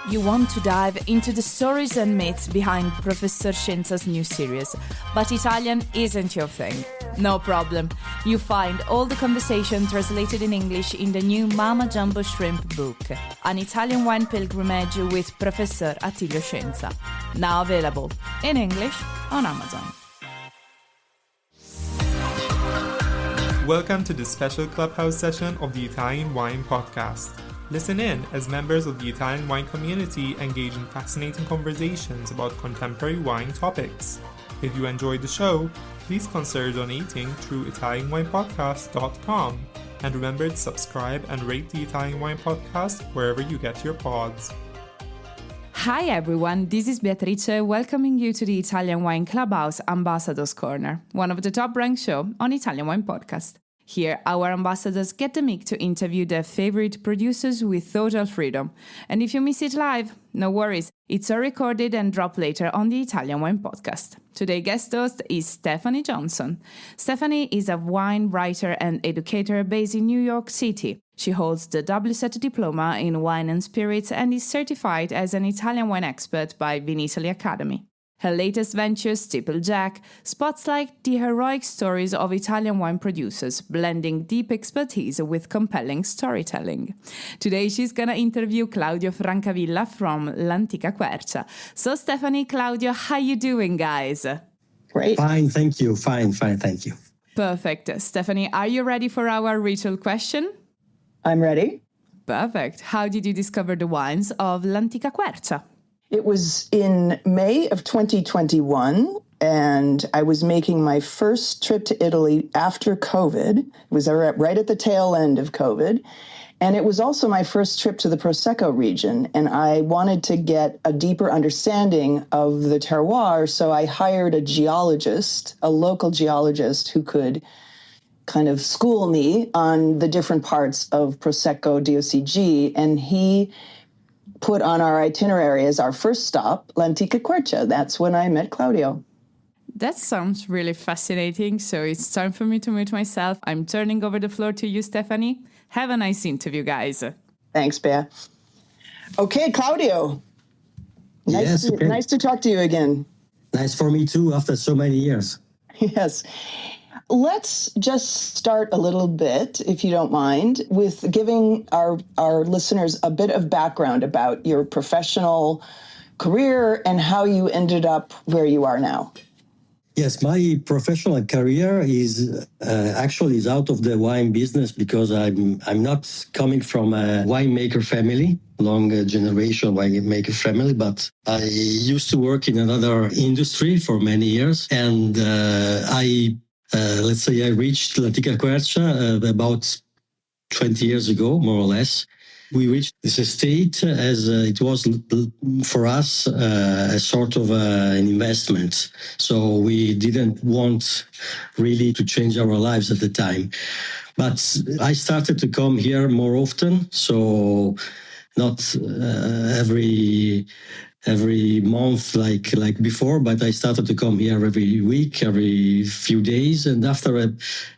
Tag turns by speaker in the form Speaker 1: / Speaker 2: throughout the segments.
Speaker 1: You want to dive into the stories and myths behind Professor Scienza's new series, but Italian isn't your thing. No problem. You find all the conversation translated in English in the new Mama Jumbo Shrimp book, an Italian wine pilgrimage with Professor Attilio Scienza. Now available in English on Amazon.
Speaker 2: Welcome to this special Clubhouse session of the Italian Wine Podcast. Listen in as members of the Italian wine community engage in fascinating conversations about contemporary wine topics. If you enjoyed the show, please consider donating through ItalianWinePodcast.com. And remember to subscribe and rate the Italian Wine Podcast wherever you get your pods.
Speaker 1: Hi everyone, this is Beatrice welcoming you to the Italian Wine Clubhouse Ambassadors Corner, one of the top-ranked shows on Italian Wine Podcast. Here, our ambassadors get the mic to interview their favorite producers with total freedom. And if you miss it live, no worries, it's all recorded and dropped later on the Italian Wine Podcast. Today's guest host is Stephanie Johnson. Stephanie is a wine writer and educator based in New York City. She holds the WSET Diploma in Wine and Spirits and is certified as an Italian wine expert by Vinitaly Academy. Her latest venture, SteepleJack, spotlights the heroic stories of Italian wine producers, blending deep expertise with compelling storytelling. Today, she's going to interview Claudio Francavilla from l'Antica Quercia. So, Stephanie, Claudio, how you doing, guys?
Speaker 3: Great.
Speaker 4: Fine, thank you. Fine, thank you.
Speaker 1: Perfect. Stephanie, are you ready for our ritual question?
Speaker 3: I'm ready.
Speaker 1: Perfect. How did you discover the wines of l'Antica Quercia?
Speaker 3: It was in May of 2021, and I was making my first trip to Italy after COVID. It was right at the tail end of COVID. And it was also my first trip to the Prosecco region, and I wanted to get a deeper understanding of the terroir, so I hired a geologist, a local geologist who could kind of school me on the different parts of Prosecco DOCG, and he put on our itinerary as our first stop, l'Antica Quercia. That's when I met Claudio.
Speaker 1: That sounds really fascinating. So it's time for me to meet myself. I'm turning over the floor to you, Stephanie. Have a nice interview, guys.
Speaker 3: Thanks, Bea. Okay, Claudio. Nice to talk to you again.
Speaker 4: Nice for me too, after so many years.
Speaker 3: Yes. Let's just start a little bit, if you don't mind, with giving our listeners a bit of background about your professional career and how you ended up where you are now.
Speaker 4: Yes, my professional career is actually out of the wine business because I'm not coming from a winemaker family, long generation winemaker family, but I used to work in another industry for many years, and let's say I reached l'Antica Quercia about 20 years ago, more or less. We reached this estate as it was for us a sort of an investment. So we didn't want really to change our lives at the time. But I started to come here more often, so not every month like before, but I started to come here every week, every few days. And after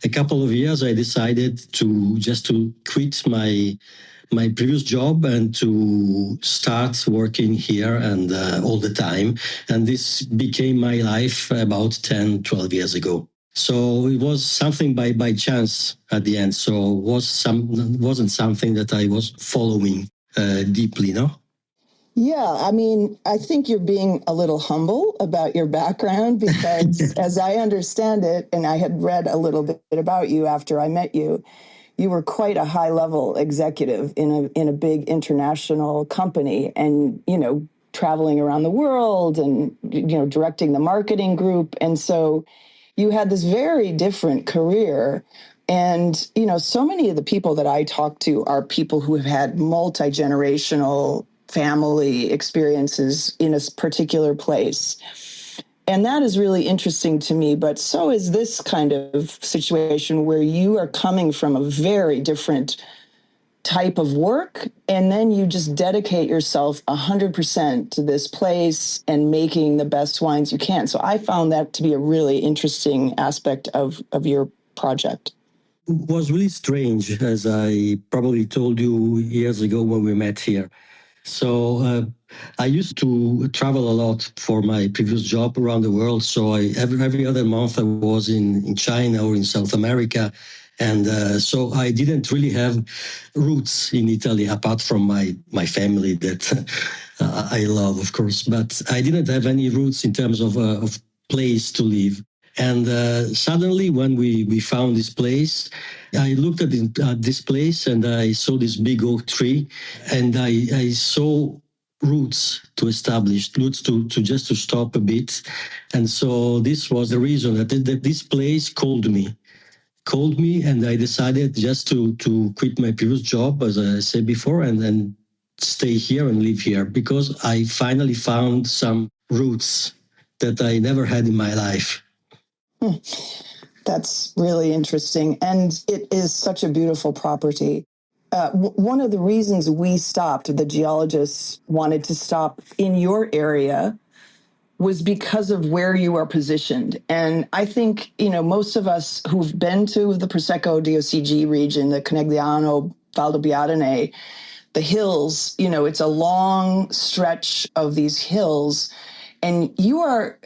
Speaker 4: a couple of years, I decided to quit my previous job and to start working here and all the time. And this became my life about 10, 12 years ago. So it was something by chance at the end. So wasn't something that I was following deeply, no?
Speaker 3: Yeah, I mean, I think you're being a little humble about your background because as I understand it, and I had read a little bit about you after I met you, you were quite a high-level executive in a big international company and, traveling around the world and, directing the marketing group. And so you had this very different career. And, so many of the people that I talk to are people who have had multi-generational family experiences in a particular place. And that is really interesting to me. But so is this kind of situation where you are coming from a very different type of work, and then you just dedicate yourself 100% to this place and making the best wines you can. So I found that to be a really interesting aspect of your project.
Speaker 4: It was really strange, as I probably told you years ago when we met here. So I used to travel a lot for my previous job around the world. So every other month I was in China or in South America. And so I didn't really have roots in Italy, apart from my family that I love, of course. But I didn't have any roots in terms of place to live. And suddenly, when we found this place, I looked at this place and I saw this big oak tree, and I saw roots to establish, roots to just to stop a bit. And so this was the reason that this place called me, and I decided just to quit my previous job, as I said before, and then stay here and live here, because I finally found some roots that I never had in my life.
Speaker 3: That's really interesting. And it is such a beautiful property. One of the reasons we stopped, the geologists wanted to stop in your area, was because of where you are positioned. And I think, most of us who've been to the Prosecco DOCG region, the Conegliano, Valdobbiadene, the hills, it's a long stretch of these hills. And you are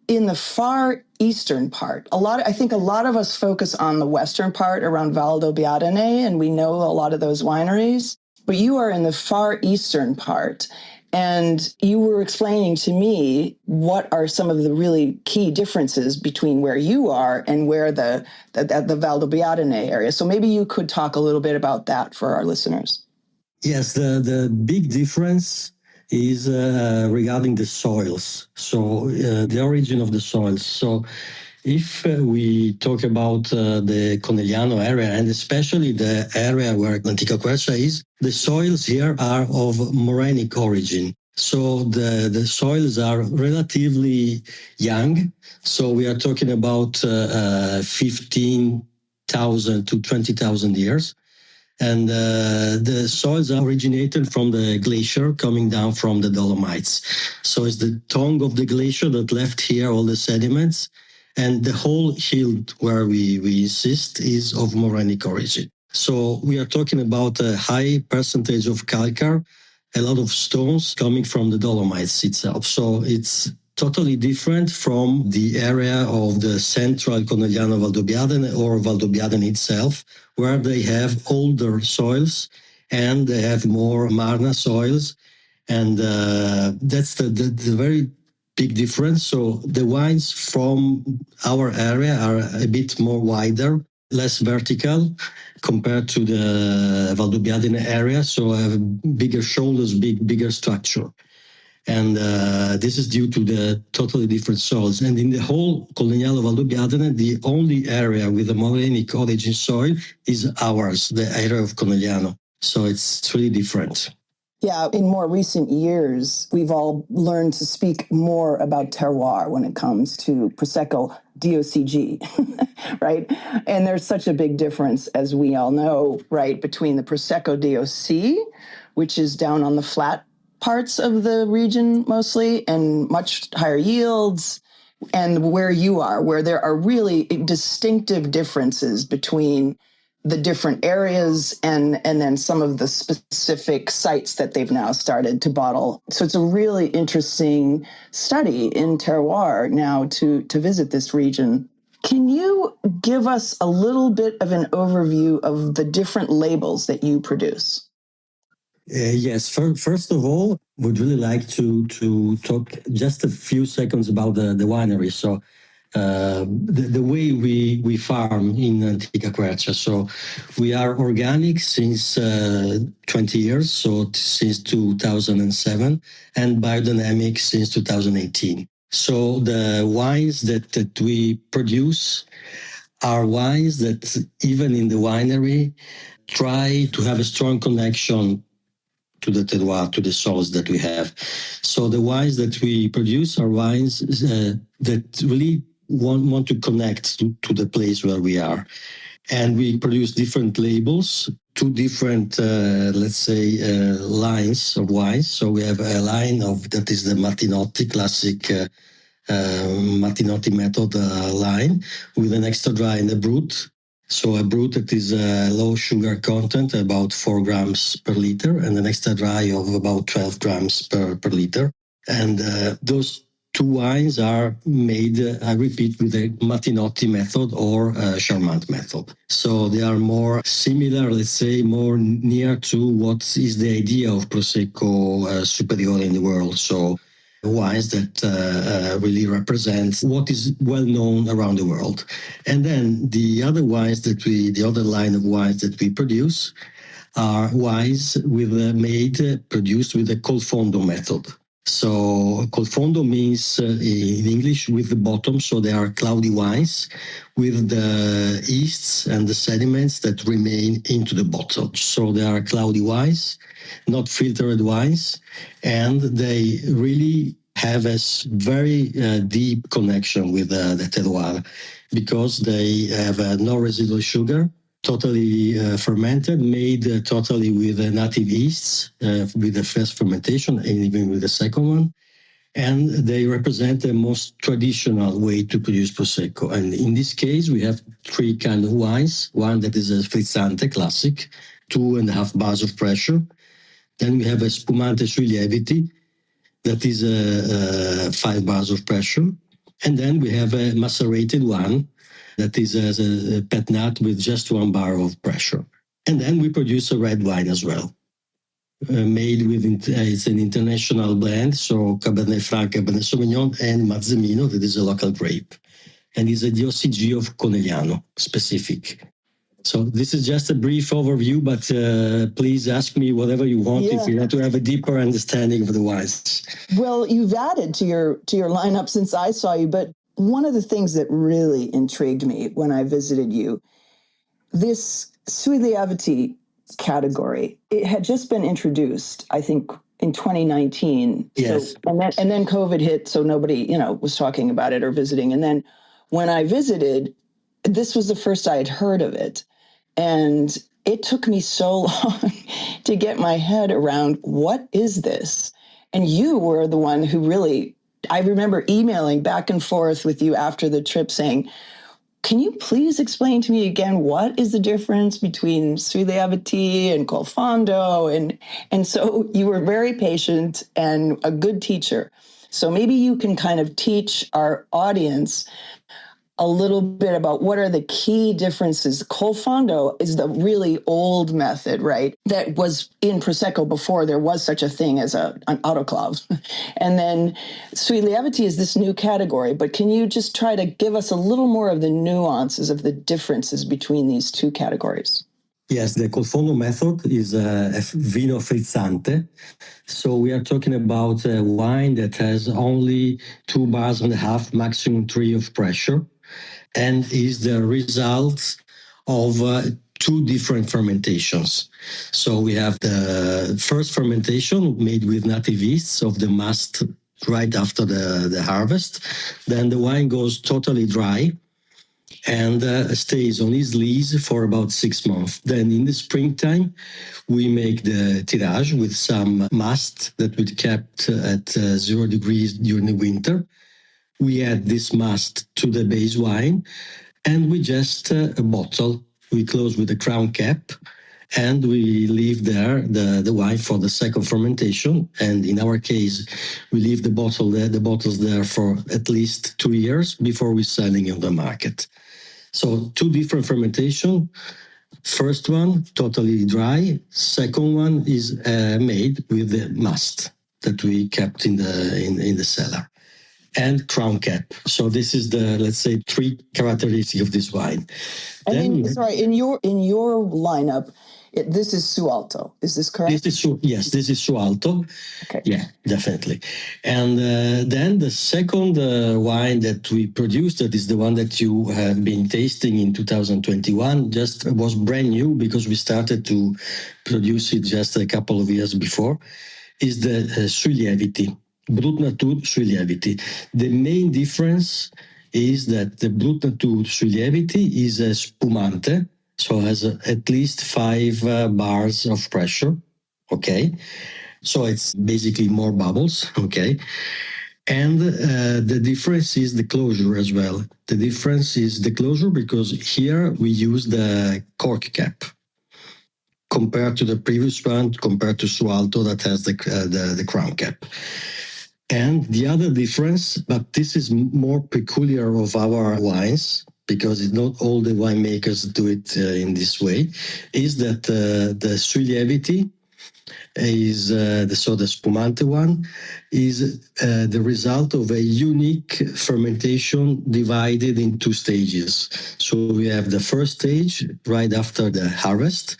Speaker 3: in the far eastern part. I think a lot of us focus on the western part around Valdobbiadene, and we know a lot of those wineries, but you are in the far eastern part. And you were explaining to me what are some of the really key differences between where you are and where the Valdobbiadene area. So maybe you could talk a little bit about that for our listeners.
Speaker 4: Yes, the big difference is regarding the soils. So the origin of the soils. So if we talk about the Conegliano area, and especially the area where Antica Quercia is, the soils here are of morenic origin. So the soils are relatively young. So we are talking about 15,000 to 20,000 years. And the soils are originated from the glacier coming down from the Dolomites. So it's the tongue of the glacier that left here all the sediments. And the whole hill where we insist is of morenic origin. So we are talking about a high percentage of calcar, a lot of stones coming from the Dolomites itself. So it's totally different from the area of the central Conegliano Valdobbiadene or Valdobbiadene itself, where they have older soils and they have more marna soils. And that's the very big difference. So the wines from our area are a bit more wider, less vertical compared to the Valdobbiadene area. So I have bigger shoulders, bigger structure. And this is due to the totally different soils. And in the whole Conegliano Valdobbiadene, the only area with a morenic origin soil is ours, the area of Conegliano. So it's really different.
Speaker 3: Yeah, in more recent years, we've all learned to speak more about terroir when it comes to Prosecco DOCG, right? And there's such a big difference, as we all know, right, between the Prosecco DOC, which is down on the flat parts of the region mostly, and much higher yields, and where you are, where there are really distinctive differences between the different areas and then some of the specific sites that they've now started to bottle. So it's a really interesting study in terroir now to visit this region. Can you give us a little bit of an overview of the different labels that you produce?
Speaker 4: Yes. First of all, would really like to talk just a few seconds about the winery. So the way we farm in Antica Quercia. So we are organic since 20 years, so since 2007, and biodynamic since 2018. So the wines that we produce are wines that even in the winery try to have a strong connection to the terroir, to the soils that we have. So the wines that we produce are wines that really want to connect to the place where we are. And we produce different labels, two different, lines of wines. So we have a line that is the Martinotti, classic Martinotti method line, with an extra dry and a brut. So a brut that is a low sugar content, about 4 grams per liter, and an extra dry of about 12 grams per liter. And those two wines are made, I repeat, with a Matinotti method or Charmant method. So they are more similar, let's say, more near to what is the idea of Prosecco Superiore in the world. So wines that really represent what is well known around the world. And then the other wines the other line of wines that we produce are wines produced with a col fondo method. So col fondo means in English with the bottom, so they are cloudy wines with the yeasts and the sediments that remain into the bottle. So they are cloudy wines, not filtered wines, and they really have a very deep connection with the terroir because they have no residual sugar, totally fermented, made totally with native yeasts, with the first fermentation and even with the second one. And they represent the most traditional way to produce Prosecco. And in this case, we have 3 kinds of wines. One that is a frizzante classic, 2.5 bars of pressure. Then we have a spumante sui lieviti, that is 5 bars of pressure. And then we have a macerated one, that is as a pet nat with just 1 bar of pressure. And then we produce a red wine as well, made with, it's an international blend, so Cabernet Franc, Cabernet Sauvignon, and Mazzemino, that is a local grape. And is a DOCG of Conegliano, specific. So this is just a brief overview, but please ask me whatever you want if you want to have a deeper understanding of the wines.
Speaker 3: Well, you've added to your lineup since I saw you, but one of the things that really intrigued me when I visited you, this sui lieviti category, it had just been introduced, I think, in 2019.
Speaker 4: Yes.
Speaker 3: So, and then COVID hit, so nobody, was talking about it or visiting. And then when I visited, this was the first I had heard of it. And it took me so long to get my head around, what is this? And you were the one who really, I remember emailing back and forth with you after the trip saying, can you please explain to me again, what is the difference between sui lieviti and col fondo? And so you were very patient and a good teacher. So maybe you can kind of teach our audience a little bit about what are the key differences. Col fondo is the really old method, right? That was in Prosecco before there was such a thing as an autoclave. And then sui lieviti is this new category. But can you just try to give us a little more of the nuances of the differences between these two categories?
Speaker 4: Yes, the col fondo method is a vino frizzante. So we are talking about a wine that has only 2.5 bars, maximum 3 of pressure, and is the result of 2 different fermentations. So we have the first fermentation made with native yeasts of the mast right after the harvest. Then the wine goes totally dry and stays on his lees for about 6 months. Then in the springtime, we make the tirage with some mast that we kept at 0 degrees during the winter. We add this mast to the base wine, and we just bottle. We close with a crown cap, and we leave there the wine for the second fermentation. And in our case, we leave the bottles there for at least 2 years before we're selling on the market. So 2 different fermentation. First one, totally dry. Second one is made with the mast that we kept in the cellar. And crown cap. So this is the, let's say, 3 characteristics of this wine.
Speaker 3: And then, in your lineup, this is Su Alto. Is this correct?
Speaker 4: This is Su Alto.
Speaker 3: Okay.
Speaker 4: Yeah, definitely. And then the second wine that we produced, that is the one that you have been tasting in 2021, just was brand new because we started to produce it just a couple of years before, is the Sui Lieviti. Brut Natur sui lieviti. The main difference is that the Brut Natur sui lieviti is a spumante, so has at least 5 bars of pressure. Okay, so it's basically more bubbles. Okay, And the difference is the closure as well. The difference is the closure because here we use the cork cap compared to the previous one, compared to Sualto that has the crown cap. And the other difference, but this is more peculiar of our wines, because not all the winemakers do it in this way, is that the sui lieviti is the spumante one is the result of a unique fermentation divided in two stages. So we have the first stage right after the harvest.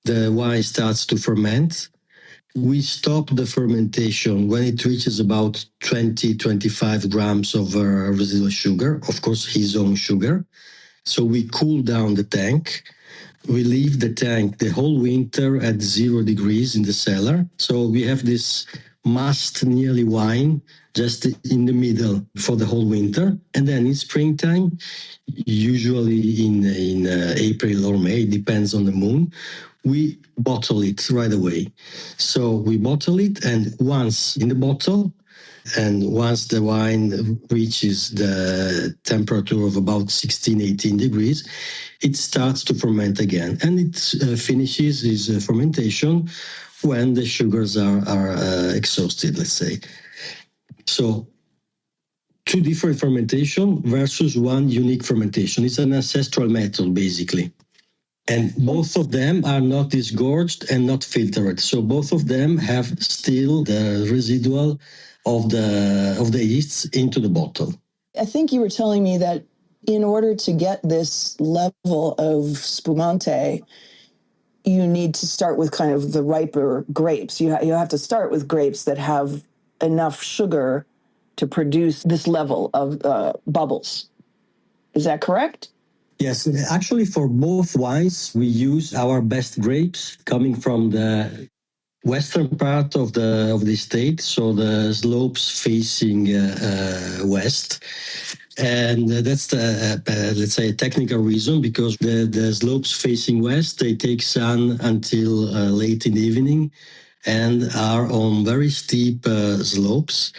Speaker 4: The wine starts to ferment. We stop the fermentation when it reaches about 20-25 grams of residual sugar, of course his own sugar. So we cool down the tank. We leave the tank the whole winter at 0 degrees in the cellar. So we have this must nearly wine just in the middle for the whole winter. And then in springtime, usually in April or May, depends on the moon, we bottle it right away. So we bottle it, and once in the bottle, and once the wine reaches the temperature of about 16-18 degrees, it starts to ferment again. And it finishes its fermentation when the sugars are exhausted, let's say. So two different fermentation versus one unique fermentation. It's an ancestral method, basically. And both of them are not disgorged and not filtered. So both of them have still the residual of the yeasts into the bottle.
Speaker 3: I think you were telling me that in order to get this level of spumante, you need to start with kind of the riper grapes. You have to start with grapes that have enough sugar to produce this level of bubbles. Is that correct?
Speaker 4: Yes, actually for both wines, we use our best grapes coming from the western part of the state, so the slopes facing west. And that's let's say a technical reason, because the slopes facing west, they take sun until late in the evening and are on very steep slopes.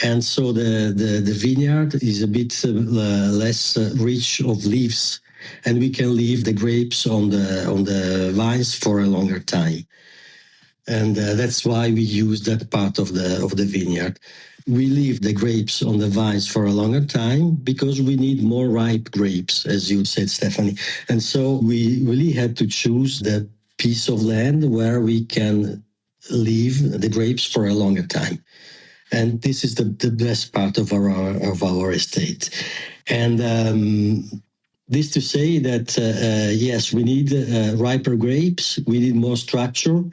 Speaker 4: And so the vineyard is a bit less rich of leaves, and we can leave the grapes on the vines for a longer time. And that's why we use that part of the vineyard. We leave the grapes on the vines for a longer time because we need more ripe grapes, as you said, Stephanie. And so we really had to choose the piece of land where we can leave the grapes for a longer time. And this is the best part of our estate. And this to say that, yes, we need riper grapes, we need more structure,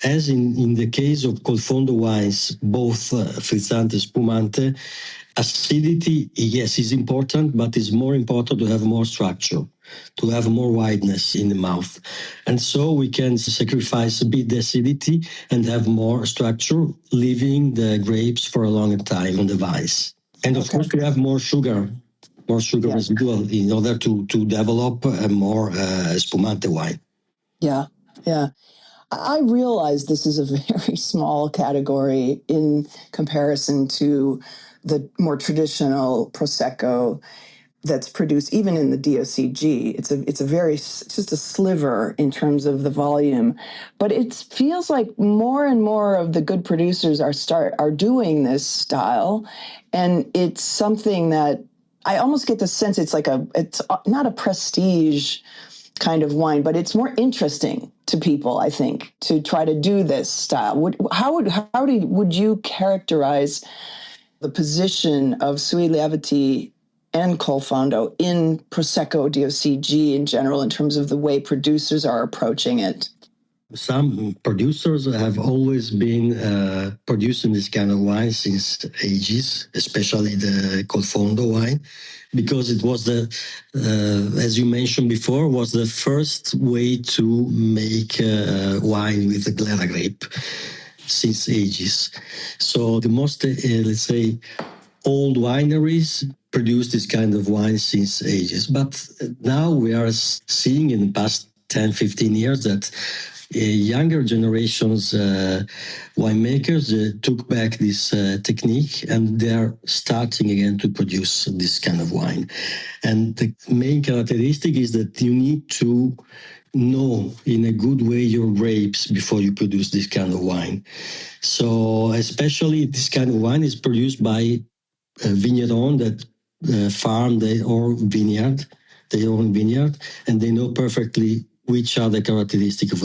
Speaker 4: as in the case of Colfondo wines, both frizzante and spumante. Acidity, yes, is important, but it's more important to have more structure, to have more wideness in the mouth. And so we can sacrifice a bit the acidity and have more structure, leaving the grapes for a longer time on the vines. And of course, we have more sugar residual in order to develop a more spumante wine.
Speaker 3: Yeah. I realize this is a very small category in comparison to the more traditional Prosecco that's produced even in the DOCG. It's just a sliver in terms of the volume, but it feels like more and more of the good producers are doing this style, and it's something that I almost get the sense it's not a prestige kind of wine, but it's more interesting to people, I think, to try to do this style. How would you characterize the position of Sui Lieviti and Colfondo in Prosecco DOCG in general, in terms of the way producers are approaching it?
Speaker 4: Some producers have always been producing this kind of wine since ages, especially the Colfondo wine, because it was as you mentioned before, was the first way to make wine with the Glera grape since ages. So the most, let's say, old wineries produce this kind of wine since ages. But now we are seeing in the past 10, 15 years that younger generations winemakers took back this technique, and they're starting again to produce this kind of wine. And the main characteristic is that you need to know in a good way your grapes before you produce this kind of wine. So especially this kind of wine is produced by a vigneron that farm their own vineyard, and they know perfectly which are the characteristics of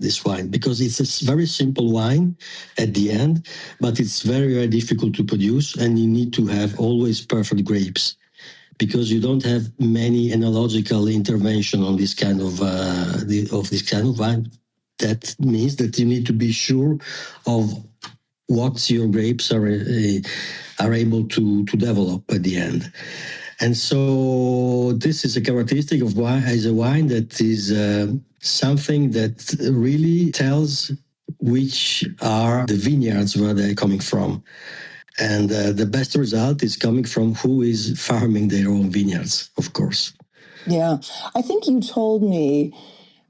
Speaker 4: this wine, because it's a very simple wine at the end, but it's very, very difficult to produce, and you need to have always perfect grapes, because you don't have many enological intervention on this kind of this kind of wine. That means that you need to be sure of what your grapes are able to develop at the end. And so this is a characteristic of wine, as a wine that is something that really tells which are the vineyards where they're coming from. And the best result is coming from who is farming their own vineyards, of course.
Speaker 3: Yeah. I think you told me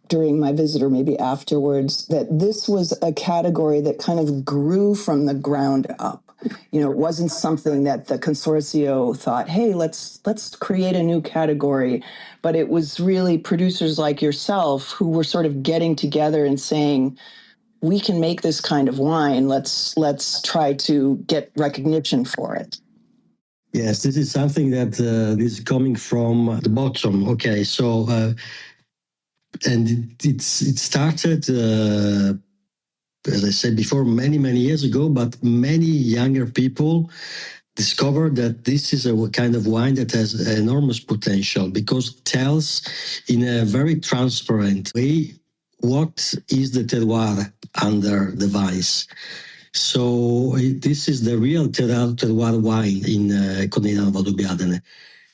Speaker 3: during my visit, or maybe afterwards, that this was a category that kind of grew from the ground up. You know, it wasn't something that the consortio thought, hey, let's create a new category. But it was really producers like yourself who were sort of getting together and saying, we can make this kind of wine. Let's try to get recognition for it.
Speaker 4: Yes, this is something that is coming from the bottom. Okay, so and it started, as I said before, many years ago. But many younger people discovered that this is a kind of wine that has enormous potential, because it tells in a very transparent way what is the terroir under the vines. So this is the real terroir wine in Conegliano Valdobbiadene,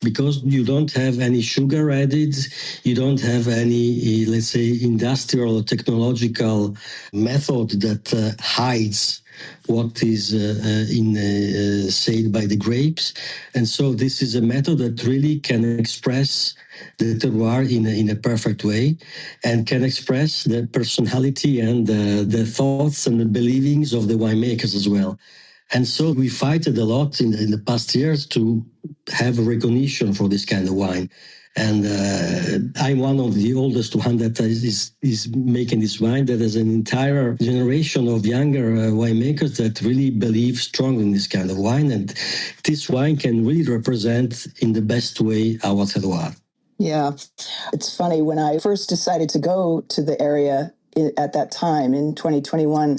Speaker 4: because you don't have any sugar added, you don't have any, let's say, industrial or technological method that hides what is said by the grapes. And so this is a method that really can express the terroir in a perfect way, and can express the personality and the thoughts and the believings of the winemakers as well. And so we fight it a lot in the past years to have a recognition for this kind of wine. And I'm one of the oldest one that is making this wine, that has an entire generation of younger winemakers that really believe strongly in this kind of wine. And this wine can really represent in the best way our terroir.
Speaker 3: Yeah. It's funny, when I first decided to go to the area at that time in 2021,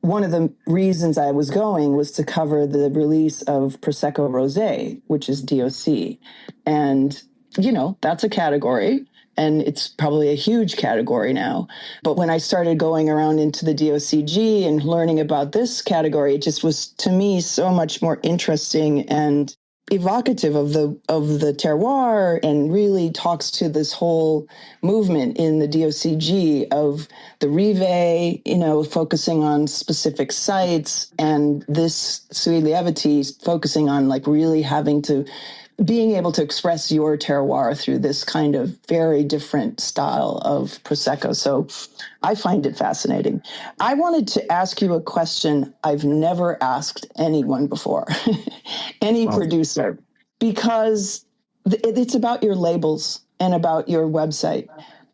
Speaker 3: one of the reasons I was going was to cover the release of Prosecco Rosé, which is DOC. And, you know, that's a category, and it's probably a huge category now. But when I started going around into the DOCG and learning about this category, it just was, to me, so much more interesting and evocative of the terroir, and really talks to this whole movement in the DOCG of the Rive, you know, focusing on specific sites, and this Sui Lieviti focusing on like really being able to express your terroir through this kind of very different style of Prosecco. So I find it fascinating. I wanted to ask you a question I've never asked anyone before, any producer, because it's about your labels and about your website.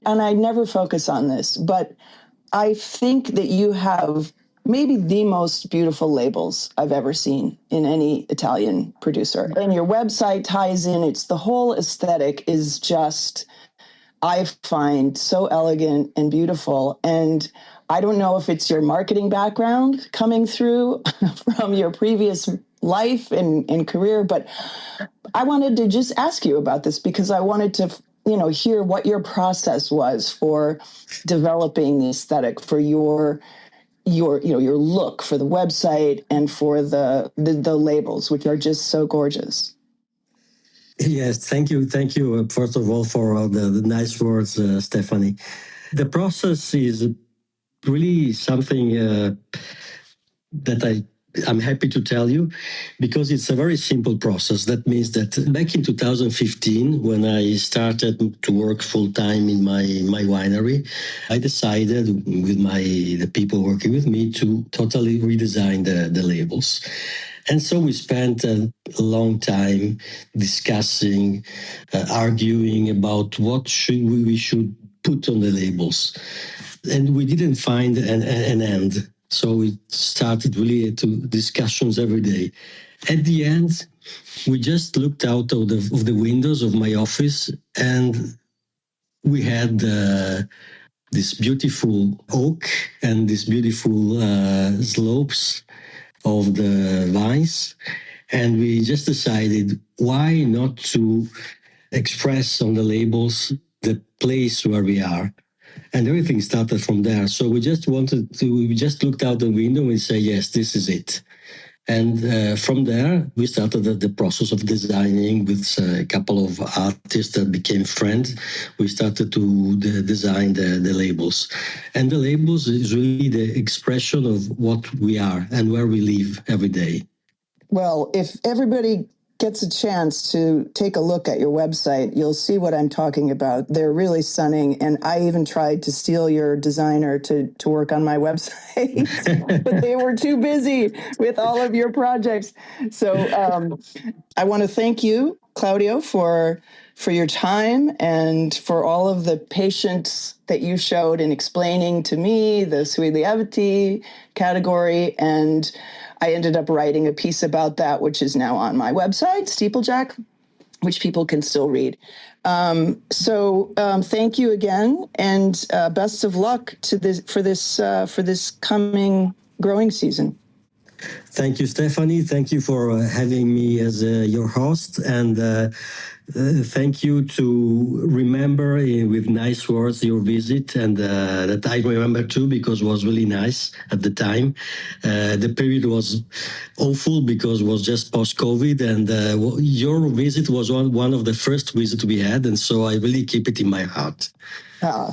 Speaker 3: And I never focus on this, but I think that you have maybe the most beautiful labels I've ever seen in any Italian producer. And your website ties in, it's the whole aesthetic is just, I find, so elegant and beautiful. And I don't know if it's your marketing background coming through from your previous life and career, but I wanted to just ask you about this, because I wanted to, you know, hear what your process was for developing the aesthetic for your look, for the website, and for the labels, which are just so gorgeous.
Speaker 4: Yes, thank you. First of all, for the nice words, Stephanie. The process is really something that I I'm happy to tell you, because it's a very simple process. That means that back in 2015, when I started to work full-time in my winery, I decided with the people working with me to totally redesign the labels. And so we spent a long time discussing, arguing about what we should put on the labels. And we didn't find an end. So we started really to discussions every day. At the end, we just looked out of the windows of my office, and we had this beautiful oak and these beautiful slopes of the vines. And we just decided, why not to express on the labels the place where we are? And everything started from there. So we just looked out the window and say, yes, this is it. And from there, we started the process of designing with a couple of artists that became friends. We started to design the labels. And the labels is really the expression of what we are and where we live every day.
Speaker 3: Well, if everybody gets a chance to take a look at your website, you'll see what I'm talking about. They're really stunning. And I even tried to steal your designer to work on my website, but they were too busy with all of your projects. So I want to thank you, Claudio, for your time and for all of the patience that you showed in explaining to me the Sui Lieviti category. And I ended up writing a piece about that, which is now on my website, SteepleJack, which people can still read. So thank you again, and best of luck for this coming growing season.
Speaker 4: Thank you, Stephanie. Thank you for having me as your host, and thank you to remember with nice words your visit, and that I remember too, because it was really nice at the time. The period was awful because it was just post-COVID, and your visit was one of the first visits we had, and so I really keep it in my heart.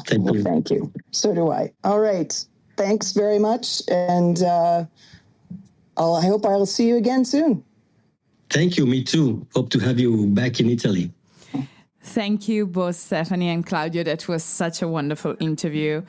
Speaker 4: Thank you.
Speaker 3: Thank you. So do I. All right. Thanks very much, and I hope I'll see you again soon.
Speaker 4: Thank you. Me too. Hope to have you back in Italy.
Speaker 1: Thank you both, Stephanie and Claudio. That was such a wonderful interview.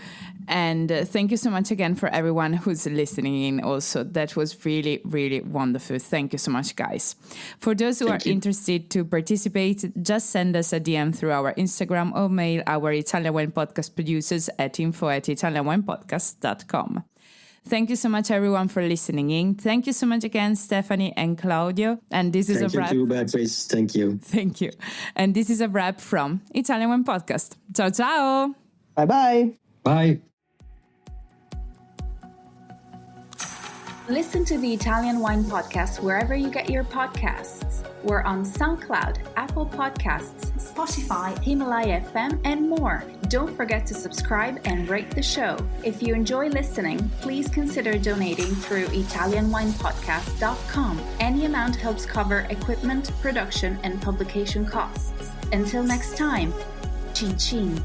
Speaker 1: And thank you so much again for everyone who's listening in also. That was really, really wonderful. Thank you so much, guys. For those who are interested to participate, just send us a DM through our Instagram or mail our Italian Wine Podcast producers at info@italianwinepodcast.com. Thank you so much, everyone, for listening in. Thank you so much again, Stephanie and Claudio. And this is a wrap.
Speaker 4: Thank you, Beatrice. Thank you.
Speaker 1: Thank you. And this is a wrap from Italian Wine Podcast. Ciao, ciao.
Speaker 3: Bye-bye.
Speaker 4: Bye.
Speaker 5: Listen to the Italian Wine Podcast wherever you get your podcasts. We're on SoundCloud, Apple Podcasts, Spotify, Himalaya FM, and more. Don't forget to subscribe and rate the show. If you enjoy listening, please consider donating through ItalianWinePodcast.com. Any amount helps cover equipment, production, and publication costs. Until next time, chin chin.